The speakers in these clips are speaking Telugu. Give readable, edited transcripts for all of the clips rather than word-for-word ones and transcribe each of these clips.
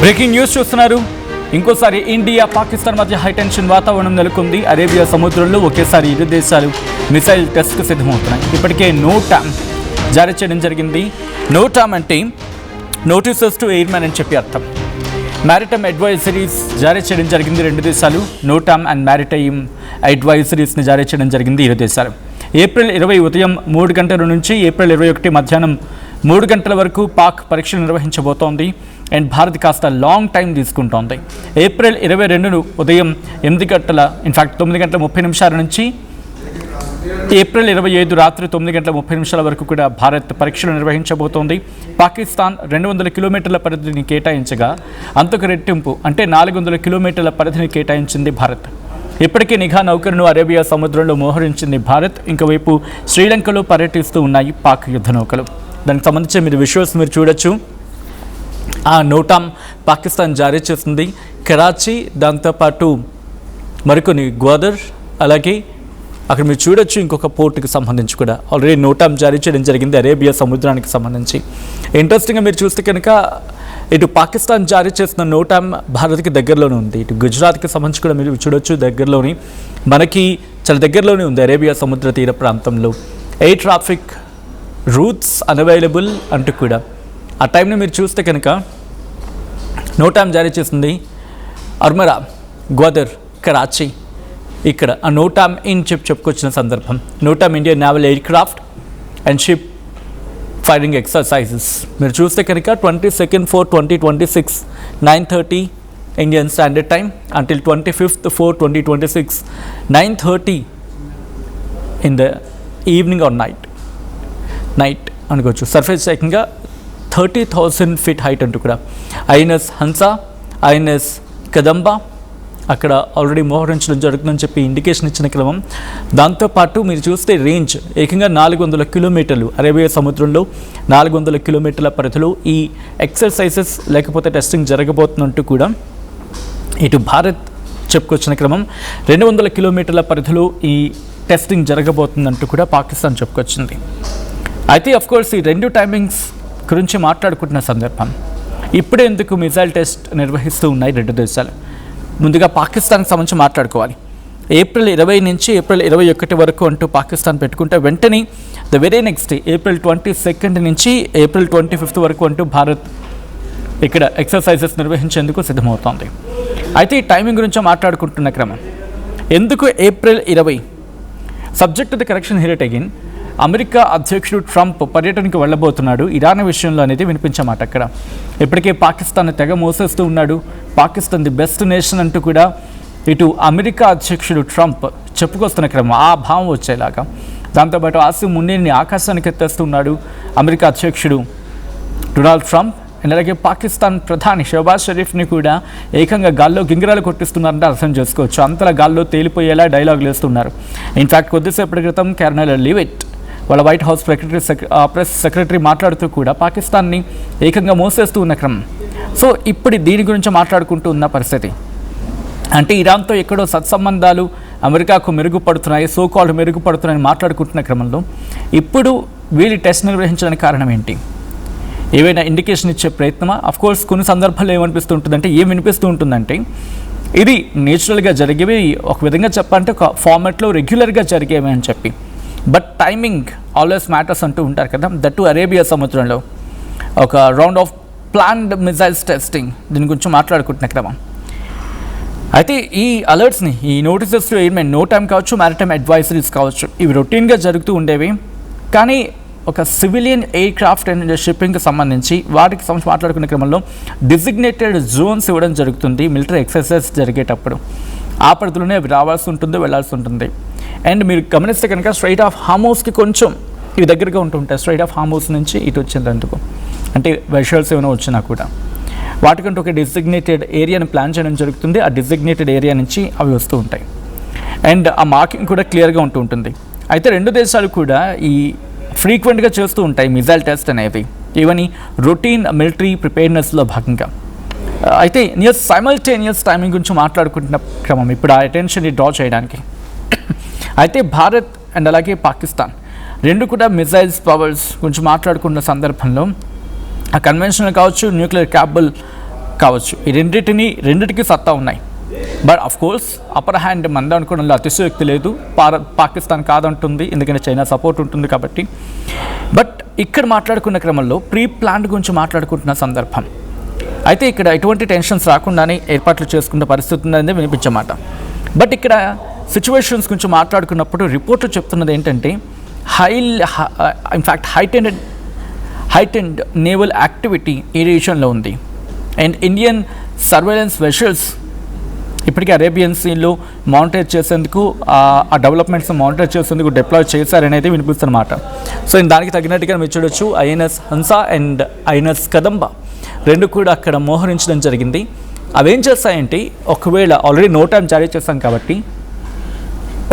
బ్రేకింగ్ న్యూస్ చూస్తున్నారు. ఇంకోసారి ఇండియా పాకిస్తాన్ మధ్య హైటెన్షన్ వాతావరణం నెలకొంది. అరేబియా సముద్రంలో ఒకేసారి ఇరు దేశాలు మిసైల్ టెస్ట్కు సిద్ధమవుతున్నాయి. ఇప్పటికే నోటామ్ జారీ చేయడం జరిగింది. నోటామ్ అంటే నోటీసెస్ టు ఎయిర్మెన్ అని చెప్పి అర్థం. మ్యారిటైమ్ అడ్వైజరీస్ జారీ చేయడం జరిగింది రెండు దేశాలు. నోటామ్ అండ్ మ్యారిటైమ్ అడ్వైజరీస్ని జారీ చేయడం జరిగింది ఇరు దేశాలు. ఏప్రిల్ 20 ఉదయం 3 గంటల నుంచి ఏప్రిల్ 21 మధ్యాహ్నం 3 గంటల వరకు పాక్ పరీక్షలు నిర్వహించబోతోంది. అండ్ భారత్ కాస్త లాంగ్ టైం తీసుకుంటోంది. ఏప్రిల్ 22 ఉదయం 9 గంటల 9 గంటల 30 నిమిషాల నుంచి ఏప్రిల్ 25 రాత్రి 9 గంటల 30 నిమిషాల వరకు కూడా భారత్ పరీక్షలు నిర్వహించబోతోంది. పాకిస్తాన్ 200 కిలోమీటర్ల పరిధిని కేటాయించగా అంతకు రెట్టింపు అంటే 400 కిలోమీటర్ల పరిధిని కేటాయించింది భారత్. ఇప్పటికే నిఘా నౌకరును అరేబియా సముద్రంలో మోహరించింది భారత్. ఇంకోవైపు శ్రీలంకలో పర్యటిస్తూ ఉన్నాయి పాక్ యుద్ధ నౌకలు. దానికి సంబంధించి మీరు విజువల్స్ మీరు చూడొచ్చు. ఆ నోటామ్ పాకిస్తాన్ జారీ చేస్తుంది. కరాచీ, దాంతోపాటు మరికొన్ని గ్వాదర్, అలాగే అక్కడ మీరు చూడొచ్చు ఇంకొక పోర్టుకి సంబంధించి కూడా ఆల్రెడీ నోటామ్ జారీ చేయడం జరిగింది అరేబియా సముద్రానికి సంబంధించి. ఇంట్రెస్టింగ్గా మీరు చూస్తే కనుక ఇటు పాకిస్తాన్ జారీ చేసిన నోటామ్ భారత్కి దగ్గరలోనే ఉంది. ఇటు గుజరాత్కి సంబంధించి కూడా మీరు చూడొచ్చు దగ్గరలోని, మనకి చాలా దగ్గరలోనే ఉంది అరేబియా సముద్ర తీర ప్రాంతంలో. ఎయిర్ ట్రాఫిక్ రూట్స్ అన్అవైలబుల్ అంటూ కూడా ఆ టైంని మీరు చూస్తే కనుక నోటామ్ జారీ చేసింది అర్మరా, గ్వాదర్, కరాచీ. ఇక్కడ ఆ నోటామ్ ఇన్ చెప్పుకొచ్చిన సందర్భం. NOTAM Indian naval aircraft and ship firing exercises మీరు చూస్తే కనుక 22/4/2026 9:30 Indian standard time until 25/4/2026 9:30 in the evening or night అనుకోవచ్చు. సర్ఫేస్ చెకింగ్గా 30,000 ఫీట్ హైట్ అంటూ కూడా ఐఎన్ఎస్ హన్సా, ఐఎన్ఎస్ కదంబా అక్కడ ఆల్రెడీ మోహరించడం జరుగుతుందని చెప్పి ఇండికేషన్ ఇచ్చిన క్రమం. దాంతోపాటు మీరు చూస్తే రేంజ్ ఏకంగా 400 కిలోమీటర్లు అరేబియా సముద్రంలో 400 కిలోమీటర్ల పరిధిలో ఈ ఎక్సర్సైజెస్ లేకపోతే టెస్టింగ్ జరగబోతున్నట్టు కూడా ఇటు భారత్ చెప్పుకొచ్చిన క్రమం. 200 కిలోమీటర్ల పరిధిలో ఈ టెస్టింగ్ జరగబోతుందంటూ కూడా పాకిస్తాన్ చెప్పుకొచ్చింది. అయితే అఫ్కోర్స్ ఈ రెండు టైమింగ్స్ గురించి మాట్లాడుకుంటున్న సందర్భం ఇప్పుడే ఎందుకు మిసైల్ టెస్ట్ నిర్వహిస్తూ ఉన్నాయి రెండు దేశాలు. ముందుగా పాకిస్తాన్కి సంబంధించి మాట్లాడుకోవాలి. ఏప్రిల్ 20 నుంచి ఏప్రిల్ 21 వరకు అంటూ పాకిస్తాన్ పెట్టుకుంటే వెంటనే the very next day April 22 నుంచి ఏప్రిల్ 25 వరకు అంటూ భారత్ ఇక్కడ ఎక్సర్సైజెస్ నిర్వహించేందుకు సిద్ధమవుతోంది. అయితే ఈ టైమింగ్ గురించి మాట్లాడుకుంటున్న క్రమం ఎందుకు April 20 subject the correction here again. America అధ్యక్షుడు ట్రంప్ పర్యటనకు వెళ్ళబోతున్నాడు. ఇరాన్ విషయంలో అనేది వినిపించమాట. అక్కడ ఇప్పటికే పాకిస్తాన్ తెగ మోసేస్తూ ఉన్నాడు. పాకిస్తాన్ ది బెస్ట్ నేషన్ అంటూ కూడా ఇటు అమెరికా అధ్యక్షుడు ట్రంప్ చెప్పుకొస్తున్న క్రమం ఆ భావం వచ్చేలాగా. దాంతోపాటు ఆసియా మున్నీని ఆకాశానికి ఎత్తేస్తున్నాడు అమెరికా అధ్యక్షుడు డొనాల్డ్ ట్రంప్. అలాగే పాకిస్తాన్ ప్రధాని షహబాజ్ షరీఫ్ని కూడా ఏకంగా గాల్లో గింగిరాలు కొట్టిస్తున్నారంటే అర్థం చేసుకోవచ్చు. అంతలా గాల్లో తేలిపోయేలా డైలాగులు వేస్తున్నారు. ఇన్ఫ్యాక్ట్ కొద్దిసేపటి క్రితం కెర్నల్ లివిట్ వాళ్ళ వైట్ హౌస్ ప్రెస్ సెక్రటరీ మాట్లాడుతూ కూడా పాకిస్తాన్ని ఏకంగా మోసేస్తూ ఉన్న క్రమం. సో ఇప్పుడు దీని గురించి మాట్లాడుకుంటూ ఉన్న పరిస్థితి అంటే ఇరాన్తో ఎక్కడో సత్సంబంధాలు అమెరికాకు మెరుగుపడుతున్నాయి, సోకాల్డ్ మెరుగుపడుతున్నాయని మాట్లాడుకుంటున్న క్రమంలో ఇప్పుడు వీళ్ళు టెస్ట్ నిర్వహించడానికి కారణం ఏంటి? ఏవైనా ఇండికేషన్ ఇచ్చే ప్రయత్నమా? అఫ్కోర్స్ కొన్ని సందర్భాల్లో ఏమనిపిస్తూ వినిపిస్తూ ఉంటుందంటే ఇది నేచురల్గా జరిగేవి, ఒక విధంగా చెప్పాలంటే ఒక ఫార్మాట్లో రెగ్యులర్గా జరిగేవి అని చెప్పి. బట్ టైమింగ్ ఆల్వేస్ మ్యాటర్స్ అంటూ ఉంటారు కదా. దట్ టు అరేబియా సముద్రంలో ఒక round of planned missiles testing దీని గురించి మాట్లాడుకుంటున్న క్రమం. అయితే ఈ అలర్ట్స్ని ఈ నోటీసెస్ టు ఎయిర్మెన్ నోటామ్ కావచ్చు, మ్యారిటైమ్ అడ్వైజరీస్ కావచ్చు, ఇవి రొటీన్గా జరుగుతూ ఉండేవి. కానీ ఒక సివిలియన్ ఎయిర్ క్రాఫ్ట్ అండ్ షిప్పింగ్కి సంబంధించి వాటికి సంబంధించి మాట్లాడుకునే క్రమంలో డిజిగ్నేటెడ్ జోన్స్ ఇవ్వడం జరుగుతుంది మిలిటరీ ఎక్సర్సైజ్ జరిగేటప్పుడు. ఆ పరిధిలోనే అవి రావాల్సి ఉంటుంది, వెళ్లాల్సి ఉంటుంది. అండ్ మీరు గమనిస్తే కనుక స్ట్రైట్ ఆఫ్ హార్మోస్కి కొంచెం ఇవి దగ్గరగా ఉంటుంటాయి. స్ట్రైట్ ఆఫ్ హార్మోస్ నుంచి ఇటు వచ్చేందుకు అంటే వెషల్స్ ఏమైనా వచ్చినా కూడా వాటికంటూ ఒక డిజిగ్నేటెడ్ ఏరియాని ప్లాన్ చేయడం జరుగుతుంది. ఆ డిజిగ్నేటెడ్ ఏరియా నుంచి అవి వస్తూ ఉంటాయి. అండ్ ఆ మార్కింగ్ కూడా క్లియర్గా ఉంటుంది. అయితే రెండు దేశాలు కూడా ఈ ఫ్రీక్వెంట్గా చేస్తూ ఉంటాయి మిసైల్ టెస్ట్ అనేవి, ఈవెన్ ఈ రొటీన్ మిలిటరీ ప్రిపేర్నెస్లో భాగంగా. అయితే సైమల్టేనియస్ టైమింగ్ గురించి మాట్లాడుకుంటున్న క్రమం ఇప్పుడు ఆ అటెన్షన్ని డ్రా చేయడానికి. అయితే భారత్ అండ్ అలాగే పాకిస్తాన్ రెండు కూడా మిసైల్స్ పవర్స్ గురించి మాట్లాడుకున్న సందర్భంలో ఆ కన్వెన్షనల్ కావచ్చు, న్యూక్లియర్ క్యాపబుల్ కావచ్చు. ఈ రెండింటికి సత్తా ఉన్నాయి. But of course upper hand మంద అనుకోవడంలో అతిశయోక్తి లేదు. పాకిస్తాన్ కాదంటుంది, ఎందుకంటే చైనా సపోర్ట్ ఉంటుంది కాబట్టి. బట్ ఇక్కడ మాట్లాడుకున్న క్రమంలో ప్రీ ప్లాన్ గురించి మాట్లాడుకుంటున్న సందర్భం అయితే ఇక్కడ ఎటువంటి టెన్షన్స్ రాకుండానే ఏర్పాట్లు చేసుకున్న పరిస్థితి ఉందనేది వినిపించమాట. బట్ ఇక్కడ సిచ్యువేషన్స్ గురించి మాట్లాడుకున్నప్పుడు రిపోర్ట్లు చెప్తున్నది ఏంటంటే ఇన్ఫ్యాక్ట్ హైటెండ్ నేవల్ యాక్టివిటీ ఈ రీజన్లో ఉంది. అండ్ ఇండియన్ సర్వేలెన్స్ వెషల్స్ ఇప్పటికీ అరేబియన్ సీలో మానిటర్ చేసేందుకు ఆ డెవలప్మెంట్స్ మానిటర్ చేసేందుకు డిప్లాయ్ చేశారనేది వినిపిస్తున్నమాట. సో దానికి తగినట్టుగా మీరు చూడొచ్చు ఐఎన్ఎస్ హన్సా అండ్ ఐఎన్ఎస్ కదంబ రెండు కూడా అక్కడ మోహరించడం జరిగింది. అవేం చేస్తాయంటే ఒకవేళ ఆల్రెడీ నో టైం జారీ చేస్తాం కాబట్టి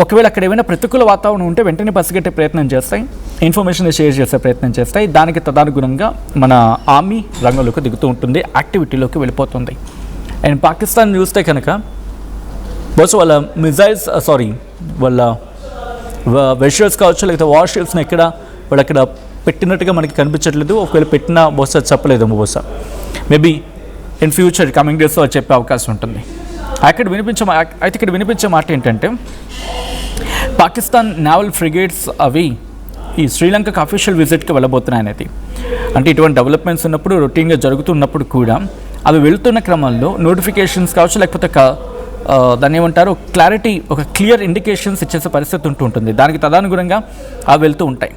ఒకవేళ అక్కడ ఏమైనా ప్రతికూల వాతావరణం ఉంటే వెంటనే పసిగట్టే ప్రయత్నం చేస్తాయి, ఇన్ఫర్మేషన్ షేర్ చేసే ప్రయత్నం చేస్తాయి. దానికి తదనుగుణంగా మన ఆర్మీ రంగంలోకి దిగుతూ ఉంటుంది, యాక్టివిటీలోకి వెళ్ళిపోతుంది. అండ్ పాకిస్తాన్ చూస్తే కనుక బహుశా వాళ్ళ మిజైల్స్ వాళ్ళ వెషల్స్ కావచ్చు, లేకపోతే వార్షిప్స్ని ఎక్కడ వాళ్ళు అక్కడ పెట్టినట్టుగా మనకి కనిపించట్లేదు. ఒకవేళ పెట్టినా బహుశా చెప్పలేదు, బహుశా మేబీ ఇన్ ఫ్యూచర్ కమింగ్ డేస్లో చెప్పే అవకాశం ఉంటుంది. ఇక్కడ వినిపించే మాట ఏంటంటే పాకిస్తాన్ నేవల్ ఫ్రిగేట్స్ అవి ఈ శ్రీలంకకు అఫీషియల్ విజిట్కి వెళ్ళబోతున్నాయి అనేది. అంటే ఇటువంటి డెవలప్మెంట్స్ ఉన్నప్పుడు రొటీన్గా జరుగుతున్నప్పుడు కూడా అవి వెళుతున్న క్రమంలో నోటిఫికేషన్స్ కావచ్చు, లేకపోతే దాన్ని ఏమంటారు క్లారిటీ, ఒక క్లియర్ ఇండికేషన్స్ ఇచ్చేసే పరిస్థితి ఉంటుంది. దానికి తదనుగుణంగా అవి వెళ్తూ ఉంటాయి.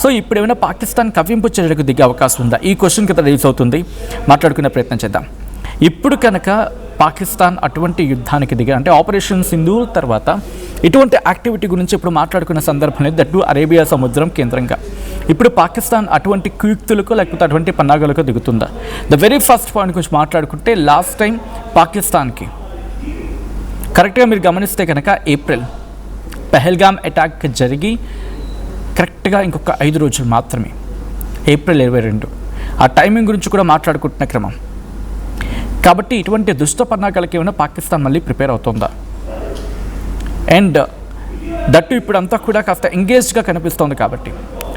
సో ఇప్పుడు ఏమైనా పాకిస్తాన్ కవ్వింపు చర్యలకు దిగే అవకాశం ఉందా? ఈ క్వశ్చన్ కింద రైజ్ అవుతుంది, మాట్లాడుకునే ప్రయత్నం చేద్దాం. ఇప్పుడు కనుక పాకిస్తాన్ అటువంటి యుద్ధానికి దిగా అంటే ఆపరేషన్ సింధూర్ తర్వాత ఇటువంటి యాక్టివిటీ గురించి ఇప్పుడు మాట్లాడుకున్న సందర్భంలో దట్టు అరేబియా సముద్రం కేంద్రంగా ఇప్పుడు పాకిస్తాన్ అటువంటి కుయుక్తులకు లేకపోతే అటువంటి పన్నాగాలకు దిగుతుందా? ద వెరీ ఫస్ట్ పాయింట్ గురించి మాట్లాడుకుంటే లాస్ట్ టైం పాకిస్తాన్కి కరెక్ట్గా మీరు గమనిస్తే కనుక ఏప్రిల్ పెహల్గామ్ అటాక్ జరిగి కరెక్ట్గా ఇంకొక 5 రోజులు మాత్రమే, ఏప్రిల్ 22 ఆ టైమింగ్ గురించి కూడా మాట్లాడుకుంటున్న క్రమం. కాబట్టి ఇటువంటి దుష్ట పన్నాగాలకి ఏమైనా పాకిస్తాన్ మళ్ళీ ప్రిపేర్ అవుతుందా? అండ్ దట్టు ఇప్పుడంతా కూడా కాస్త ఎంగేజ్డ్గా కనిపిస్తోంది. కాబట్టి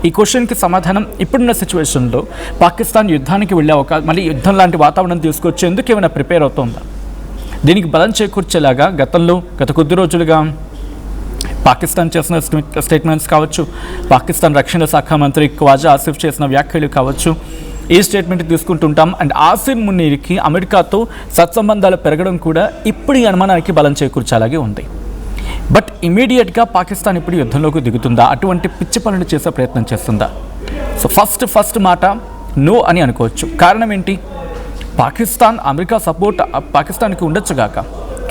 ఈ క్వశ్చన్కి సమాధానం ఇప్పుడున్న సిచ్యువేషన్లో పాకిస్తాన్ యుద్ధానికి వెళ్ళే మళ్ళీ యుద్ధం లాంటి వాతావరణం తీసుకొచ్చేందుకు ఏమైనా ప్రిపేర్ అవుతుందా? దీనికి బలం చేకూర్చేలాగా గత కొద్ది రోజులుగా పాకిస్తాన్ చేసిన స్టేట్మెంట్స్ కావచ్చు, పాకిస్తాన్ రక్షణ శాఖ మంత్రి ఖ్వాజా ఆసిఫ్ చేసిన వ్యాఖ్యలు కావచ్చు, ఈ స్టేట్మెంట్ తీసుకుంటుంటాం. అండ్ ఆసిమ్ మునీర్కి అమెరికాతో సత్సంబంధాలు పెరగడం కూడా ఇప్పుడు ఈ అనుమానానికి బలం చేకూర్చేలాగే ఉంది. బట్ ఇమీడియట్గా పాకిస్తాన్ ఇప్పుడు యుద్ధంలోకి దిగుతుందా? అటువంటి పిచ్చి పనులు చేసే ప్రయత్నం చేస్తుందా? సో ఫస్ట్ మాట నో అని అనుకోవచ్చు. కారణం ఏంటి? పాకిస్తాన్ అమెరికా సపోర్ట్ పాకిస్తాన్కి ఉండొచ్చుగాక,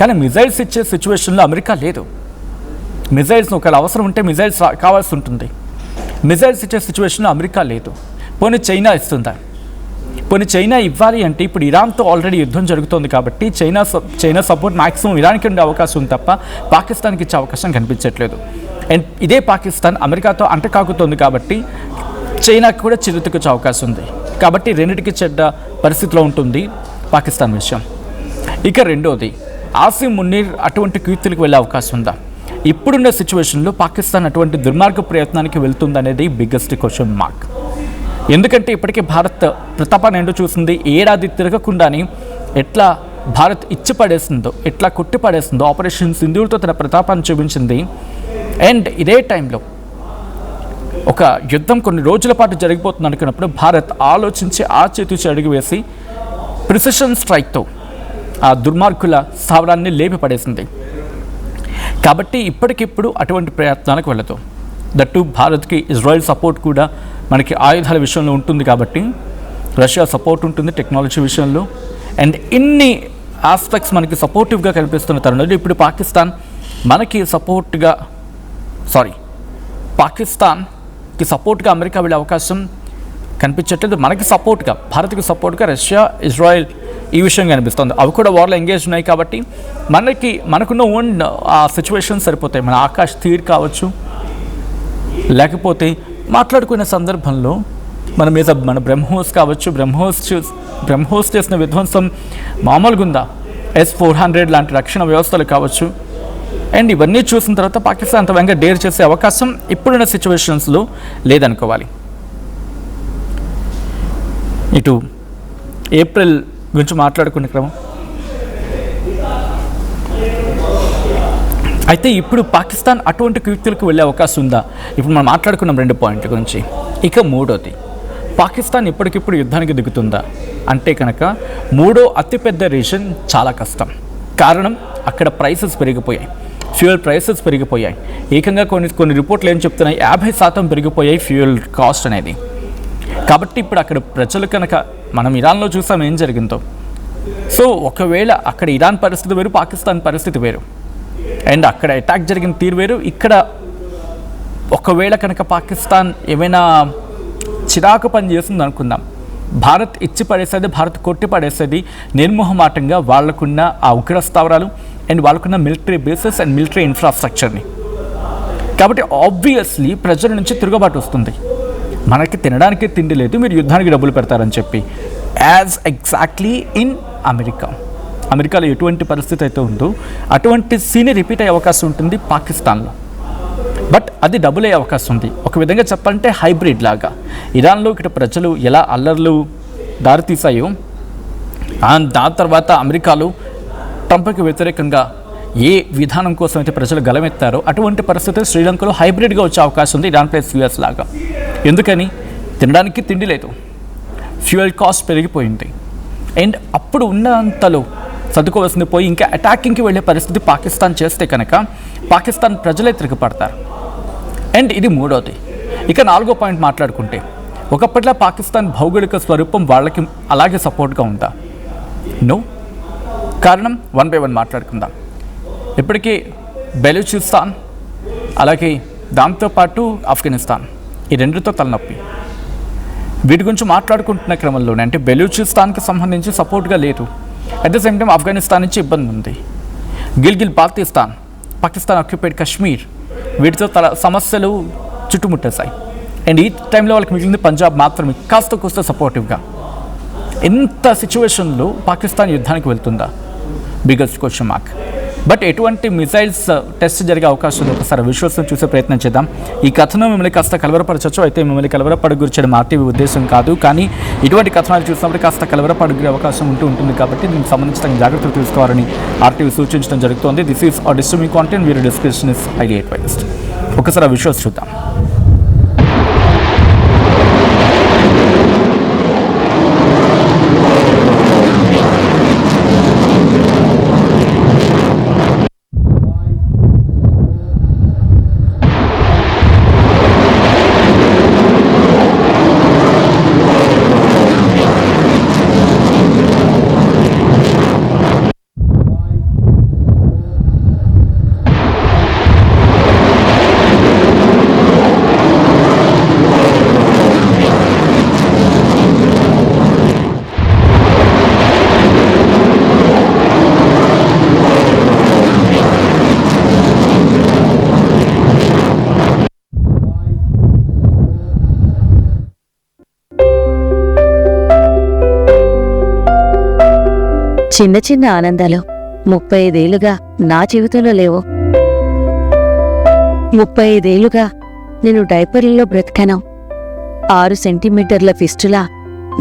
కానీ మిజైల్స్ ఇచ్చే సిచ్యువేషన్లో అమెరికా లేదు. మిజైల్స్ను ఒకవేళ అవసరం ఉంటే మిజైల్స్ కావాల్సి ఉంటుంది. మిజైల్స్ ఇచ్చే సిచ్యువేషన్లో అమెరికా లేదు. పోనీ చైనా ఇస్తుందా? పోనీ చైనా ఇవ్వాలి అంటే ఇప్పుడు ఇరాన్తో ఆల్రెడీ యుద్ధం జరుగుతోంది కాబట్టి చైనా సపోర్ట్ మ్యాక్సిమం ఇరాన్కి ఉండే అవకాశం ఉంది తప్ప పాకిస్తాన్కి ఇచ్చే అవకాశం కనిపించట్లేదు. అండ్ ఇదే పాకిస్తాన్ అమెరికాతో అంటకాకుతోంది కాబట్టి చైనాకి కూడా చిరుతుకొచ్చే అవకాశం ఉంది. కాబట్టి రెండింటికి చెడ్డ పరిస్థితిలో ఉంటుంది పాకిస్తాన్ విషయం. ఇక రెండోది ఆసిమ్ మునీర్ అటువంటి కీర్తులకు వెళ్ళే అవకాశం ఉందా? ఇప్పుడున్న సిచ్యువేషన్లో పాకిస్తాన్ అటువంటి దుర్మార్గ ప్రయత్నానికి వెళ్తుందనేది బిగ్గెస్ట్ క్వశ్చన్ మార్క్. ఎందుకంటే ఇప్పటికే భారత్ ప్రతాపాన్ని ఎండు చూసింది. ఏడాది తిరగకుండానే ఎట్లా భారత్ ఇచ్చి పడేసిందో, ఎట్లా కొట్టి పడేసిందో ఆపరేషన్ సింధూర్తో తన ప్రతాపాన్ని చూపించింది. అండ్ ఇదే టైంలో ఒక యుద్ధం కొన్ని రోజుల పాటు జరిగిపోతుంది అనుకున్నప్పుడు భారత్ ఆలోచించి ఆచితూచి అడుగు వేసి ప్రిసిషన్ స్ట్రైక్తో ఆ దుర్మార్గుల స్థావరాన్ని లేపి పడేసింది. కాబట్టి ఇప్పటికిప్పుడు అటువంటి ప్రయత్నాలకు వెళ్ళదు. దట్టు భారత్కి ఇజ్రాయెల్ సపోర్ట్ కూడా మనకి ఆయుధాల విషయంలో ఉంటుంది కాబట్టి రష్యా సపోర్ట్ ఉంటుంది టెక్నాలజీ విషయంలో. అండ్ ఇన్ని ఆస్పెక్ట్స్ మనకి సపోర్టివ్గా కనిపిస్తున్న తరుణంలో ఇప్పుడు పాకిస్తాన్కి సపోర్ట్గా అమెరికా వెళ్ళే అవకాశం కనిపించట్లేదు. మనకి సపోర్ట్గా భారత్కి సపోర్ట్గా రష్యా, ఇజ్రాయెల్ ఈ విషయం కనిపిస్తుంది. అవి కూడా వార్లో ఎంగేజ్ ఉన్నాయి కాబట్టి మనకున్న ఓన్ ఆ సిచ్యువేషన్ సరిపోతాయి. మన ఆకాశ్ తీర్ కావచ్చు, లేకపోతే మాట్లాడుకునే సందర్భంలో మన మీద మన బ్రహ్మోస్ కావచ్చు, బ్రహ్మోస్ చేసిన విధ్వంసం మామూలుగా ఉందా? S-400 లాంటి రక్షణ వ్యవస్థలు కావచ్చు. అండ్ ఇవన్నీ చూసిన తర్వాత పాకిస్తాన్ అంత వేగంగా డేర్ చేసే అవకాశం ఇప్పుడున్న సిచ్యువేషన్స్లో లేదనుకోవాలి. ఇటు ఏప్రిల్ గురించి మాట్లాడుకునే క్రమం. అయితే ఇప్పుడు పాకిస్తాన్ అటువంటి కృత్యాలకు వెళ్ళే అవకాశం ఉందా? ఇప్పుడు మనం మాట్లాడుకున్నాం 2 పాయింట్ల గురించి. ఇక మూడోది, పాకిస్తాన్ ఇప్పటికిప్పుడు యుద్ధానికి దిగుతుందా అంటే కనుక మూడో అతిపెద్ద రీజన్ చాలా కష్టం. కారణం అక్కడ ప్రైసెస్ పెరిగిపోయాయి, ఫ్యూయల్ ప్రైసెస్ పెరిగిపోయాయి. ఏకంగా కొన్ని రిపోర్ట్లు ఏం చెప్తున్నాయి, 50% పెరిగిపోయాయి ఫ్యూయల్ కాస్ట్ అనేది. కాబట్టి ఇప్పుడు అక్కడ ప్రజలు కనుక, మనం ఇరాన్లో చూసాం ఏం జరిగిందో. సో ఒకవేళ అక్కడ ఇరాన్ పరిస్థితి వేరు, పాకిస్తాన్ పరిస్థితి వేరు, అండ్ అక్కడ అటాక్ జరిగిన తీరు వేరు. ఇక్కడ ఒకవేళ కనుక పాకిస్తాన్ ఏమైనా చిరాకు పని చేస్తుంది అనుకుందాం, భారత్ ఇచ్చి పడేసేది, భారత్ కొట్టి పడేసేది నిర్మోహమాటంగా వాళ్ళకున్న ఆ ఉగ్ర స్థావరాలు అండ్ వాళ్ళకున్న మిలిటరీ బేసెస్ అండ్ మిలిటరీ ఇన్ఫ్రాస్ట్రక్చర్ని. కాబట్టి ఆబ్వియస్లీ ప్రజల నుంచి తిరుగుబాటు వస్తుంది. మనకి తినడానికి తిండి లేదు, మీరు యుద్ధానికి డబ్బులు పెడతారని చెప్పి. యాజ్ ఎగ్జాక్ట్లీ ఇన్ అమెరికాలో ఎటువంటి పరిస్థితి అయితే ఉందో అటువంటి సీన్ రిపీట్ అయ్యే అవకాశం ఉంటుంది పాకిస్తాన్లో. బట్ అది డబుల్ అయ్యే అవకాశం ఉంది. ఒక విధంగా చెప్పాలంటే హైబ్రిడ్ లాగా. ఇరాన్లో ఇక్కడ ప్రజలు ఎలా అల్లర్లు దారితీసాయో, దాని తర్వాత అమెరికాలో ట్రంప్కి వ్యతిరేకంగా ఏ విధానం కోసం అయితే ప్రజలు గలమెత్తారో అటువంటి పరిస్థితులు శ్రీలంకలో హైబ్రిడ్గా వచ్చే అవకాశం ఉంది, ఇరాన్ ప్లస్ యూఎస్ లాగా. ఎందుకని? తినడానికి తిండి లేదు, ఫ్యూయల్ కాస్ట్ పెరిగిపోయింది, అండ్ అప్పుడు ఉన్నంతలో చదువుకోవాల్సింది పోయి ఇంకా అటాకింగ్కి వెళ్ళే పరిస్థితి పాకిస్తాన్ చేస్తే కనుక పాకిస్తాన్ ప్రజలే తిరగపడతారు. అండ్ ఇది మూడోది. ఇక 4వ పాయింట్ మాట్లాడుకుంటే, ఒకప్పట్లో పాకిస్తాన్ భౌగోళిక స్వరూపం వాళ్ళకి అలాగే సపోర్ట్గా ఉందా? నో. కారణం 1 by 1 మాట్లాడుకుందాం. ఇప్పటికీ బెలూచిస్తాన్, అలాగే దాంతోపాటు ఆఫ్ఘనిస్తాన్, ఈ రెండుతో తలనొప్పి. వీటి గురించి మాట్లాడుకుంటున్న క్రమంలోనే, అంటే బెలూచిస్తాన్కి సంబంధించి సపోర్ట్గా లేదు, at the same time Afghanistan నుంచి ఇబ్బంది ఉంది. గిల్గిల్ బాల్టిస్తాన్, పాకిస్తాన్ ఆక్యుపైడ్ కాశ్మీర్, వీటితో సమస్యలు చుట్టుముట్టేశాయి. అండ్ ఈ టైంలో వాళ్ళకి మిగిలింది పంజాబ్ మాత్రమే కాస్త కోస్త సపోర్టివ్గా. ఇంత సిచ్యువేషన్లో పాకిస్తాన్ యుద్ధానికి వెళ్తుందా? Biggest question mark. బట్ ఎటువంటి మిసైల్స్ టెస్ట్ జరిగే అవకాశం ఉంది? ఒకసారి విశ్వాసం చూసే ప్రయత్నం చేద్దాం. ఈ కథనం మిమ్మల్ని కాస్త కలవరపరచచ్చు, అయితే మిమ్మల్ని కలవరపడగుర్చడం మా టీవీ ఉద్దేశం కాదు. కానీ ఇటువంటి కథనాలు చూసినప్పుడు కాస్త కలవరపడుగురే అవకాశం ఉంటుంది కాబట్టి దీనికి సంబంధించిన జాగ్రత్తలు తీసుకోవాలని ఆర్టీవీ సూచించడం జరుగుతోంది. This is are disturbing content, viewer description is highly advised. ఒకసారి విశ్వాస్ చూద్దాం. చిన్న చిన్న ఆనందాలు 35 ఏళ్లుగా నా జీవితంలో లేవు. 35 ఏళ్లుగా నేను డైపర్లలో బ్రతికాను. 6 సెంటీమీటర్ల ఫిస్టులా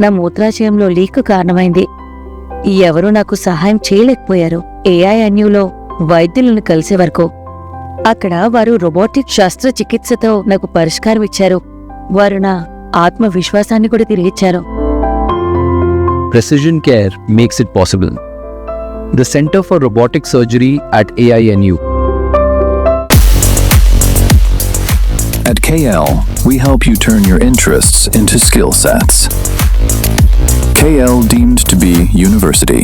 నా మూత్రాశయంలో లీక్ కారణమైంది. ఎవరూ నాకు సహాయం చేయలేకపోయారు. AINUలో వైద్యులను కలిసే వరకు. అక్కడ వారు రోబోటిక్ శస్త్రచికిత్సతో నాకు పరిష్కారం ఇచ్చారు. వారు నా ఆత్మవిశ్వాసాన్ని కూడా తిరిగిచ్చారు. Precision care makes it possible. The Center for Robotic Surgery at AINU. At KL, we help you turn your interests into skill sets. KL deemed to be university.